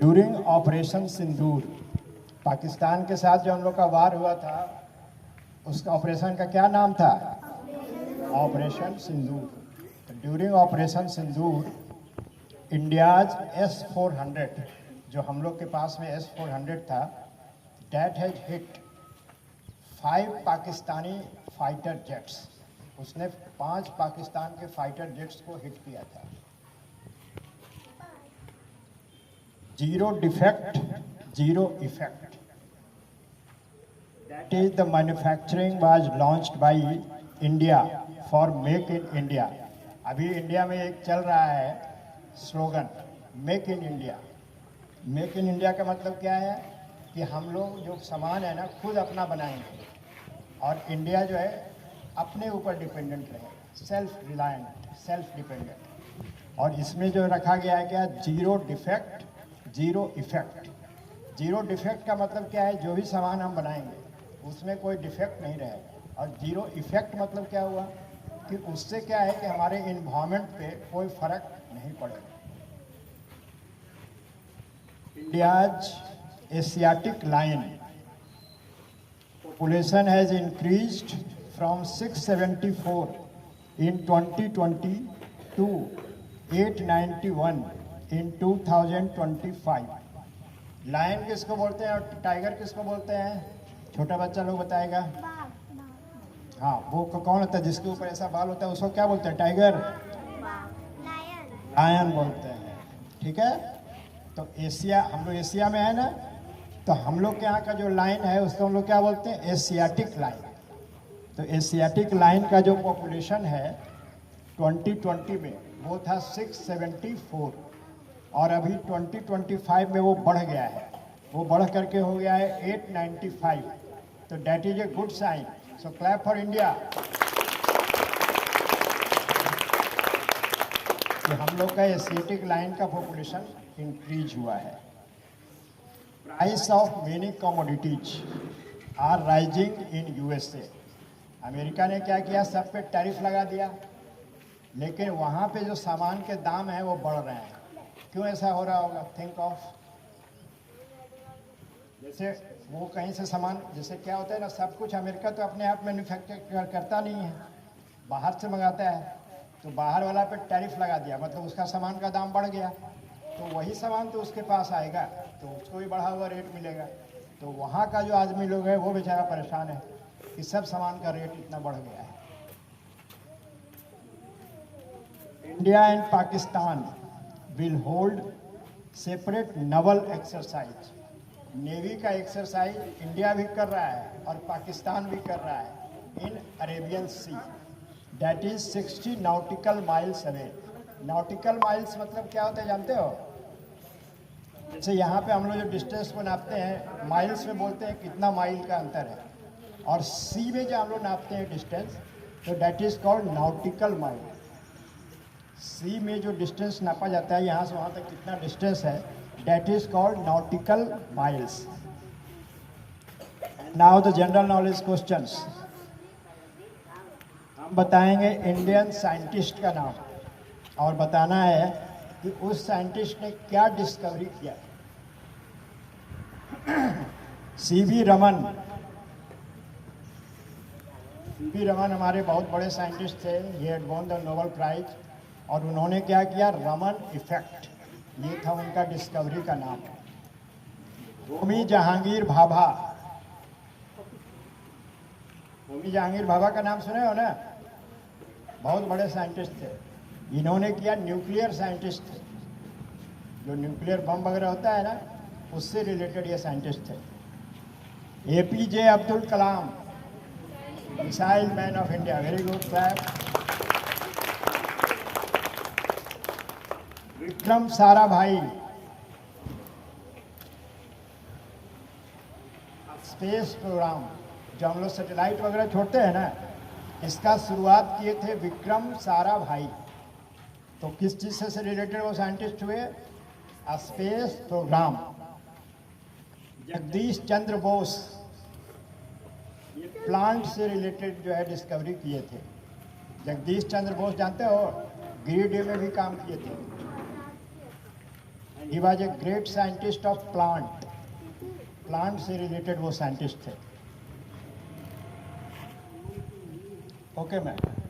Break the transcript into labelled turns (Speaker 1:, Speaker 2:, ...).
Speaker 1: During operation सिंदूर, पाकिस्तान के साथ जो हम लोग का वार हुआ था, उसका ऑपरेशन का क्या नाम था? ऑपरेशन सिंदूर। तो ड्यूरिंग ऑपरेशन सिंदूर, इंडियाज S-400, जो हम लोग के पास में S-400 था, that has hit 5 Pakistani fighter jets. उसने 5 पाकिस्तान के फाइटर जेट्स को हिट किया था। 0 defect, 0 effect. That is the manufacturing was launched by India for Make in India. अभी इंडिया में एक चल रहा है slogan, make in India. Make in India का मतलब क्या है कि हम लोग जो सामान है ना खुद अपना बनाएंगे और इंडिया जो है अपने ऊपर डिपेंडेंट रहेगा, सेल्फ रिलायंट, सेल्फ डिपेंडेंट। और इसमें जो रखा गया है क्या? 0 डिफेक्ट, 0 इफेक्ट। 0 डिफेक्ट का मतलब क्या है? जो भी सामान हम बनाएंगे उसमें कोई डिफेक्ट नहीं रहेगा। और 0 इफेक्ट मतलब क्या हुआ कि उससे क्या है कि हमारे इन्वायरमेंट पे कोई फर्क नहीं पड़ेगा। India's Asiatic lion population has increased from 674 in 2020 to 891 in 2025। Lion किसको बोलते हैं और टाइगर किसको बोलते हैं? छोटा बच्चा लोग बताएगा। हाँ, वो कौन होता है जिसके ऊपर ऐसा बाल होता है, उसको क्या बोलते हैं? टाइगर, लायन बोलते हैं। ठीक है, तो एशिया, हम लोग एशिया में है ना, तो हम लोग के यहाँ का जो लाइन है उसको हम लोग क्या बोलते हैं? Asiatic lion. तो एशियाटिक लाइन का जो पॉपुलेशन है 2020 में वो था 674 और अभी 2025 में वो बढ़ गया है, वो बढ़ करके हो गया है 895। तो that is a good sign. So clap for India कि हम लोग का एशियाटिक लाइन का पॉपुलेशन इंक्रीज हुआ है। Price of many commodities are rising in USA। America ने क्या किया? सब पे टैरिफ लगा दिया, लेकिन वहाँ पे जो सामान के दाम हैं वो बढ़ रहे हैं। क्यों ऐसा हो रहा होगा? थिंक ऑफ, जैसे वो कहीं से सामान, जैसे क्या होता है ना, सब कुछ अमेरिका तो अपने आप मैन्युफैक्चर करता नहीं है, बाहर से मंगाता है। तो बाहर वाला पे टैरिफ लगा दिया, मतलब उसका सामान का दाम बढ़ गया, तो वही सामान तो उसके पास आएगा तो उसको भी बढ़ा हुआ रेट मिलेगा। तो वहाँ का जो आदमी लोग है वो बेचारा परेशान है कि सब सामान का रेट इतना बढ़ गया है। India and Pakistan will hold separate Naval exercise. Navy का एक्सरसाइज इंडिया भी कर रहा है और पाकिस्तान भी कर रहा है in Arabian Sea, that is 60 nautical miles away. Nautical miles मतलब क्या होता है जानते हो? जैसे यहाँ पे हम लोग जो डिस्टेंस को नापते हैं माइल्स में बोलते हैं कितना माइल का अंतर है, और सी में जो हम लोग नापते हैं डिस्टेंस, तो that is called nautical mile. Sea में जो डिस्टेंस नापा जाता है यहाँ से वहाँ तक कितना डिस्टेंस है, that is called nautical miles. Now the general knowledge questions. हम बताएंगे इंडियन साइंटिस्ट का नाम और बताना है कि उस साइंटिस्ट ने क्या डिस्कवरी किया। सीवी रमन। सीवी रमन हमारे बहुत बड़े साइंटिस्ट थे, he had won the Nobel prize. और उन्होंने क्या किया? रमन इफेक्ट, ये था उनका डिस्कवरी का नाम। होमी जहांगीर भाभा। होमी जहांगीर भाभा का नाम सुने हो ना? बहुत बड़े साइंटिस्ट थे। इन्होंने किया, न्यूक्लियर साइंटिस्ट थे, जो न्यूक्लियर बम वगैरह होता है ना उससे रिलेटेड ये साइंटिस्ट थे। APJ Abdul Kalam, missile man of India. Very good clap. Vikram Sarabhai, space programme, जो हम लोग सैटेलाइट वगैरह छोड़ते हैं ना, इसका शुरुआत किए थे विक्रम साराभाई। तो किस चीज़ से रिलेटेड वो साइंटिस्ट हुए? Space program. जगदीश चंद्र बोस, ये प्लांट से रिलेटेड जो है डिस्कवरी किए थे। जगदीश चंद्र बोस जानते हो? गिरिडीह में भी काम किए थे। He was a great scientist of plant, plant से रिलेटेड वो साइंटिस्ट थे। Okay ma'am.